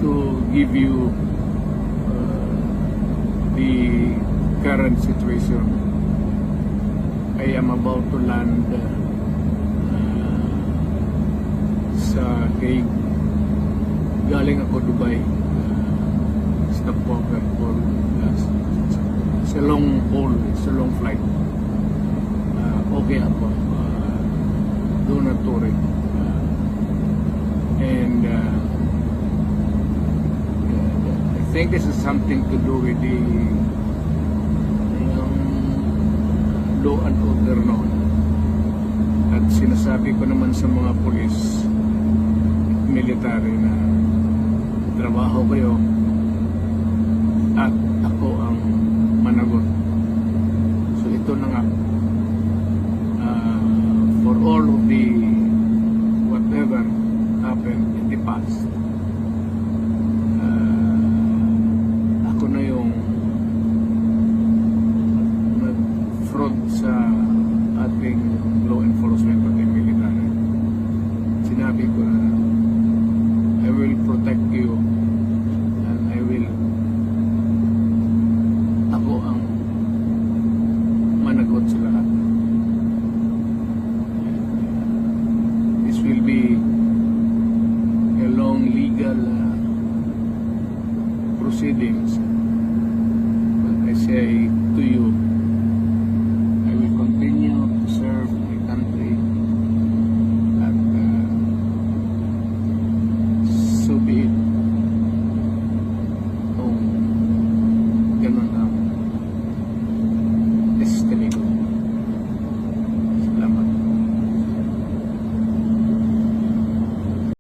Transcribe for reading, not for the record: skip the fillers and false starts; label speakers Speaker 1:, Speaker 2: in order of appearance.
Speaker 1: to give you the current situation. I am about to land sa Hague. Galing ako Dubai. Stopover for it's a long haul, it's a long flight. Okay ako. Do not worry. And I think this is something to do with the law and order noon. At sinasabi ko naman sa mga pulis, military na trabaho kayo at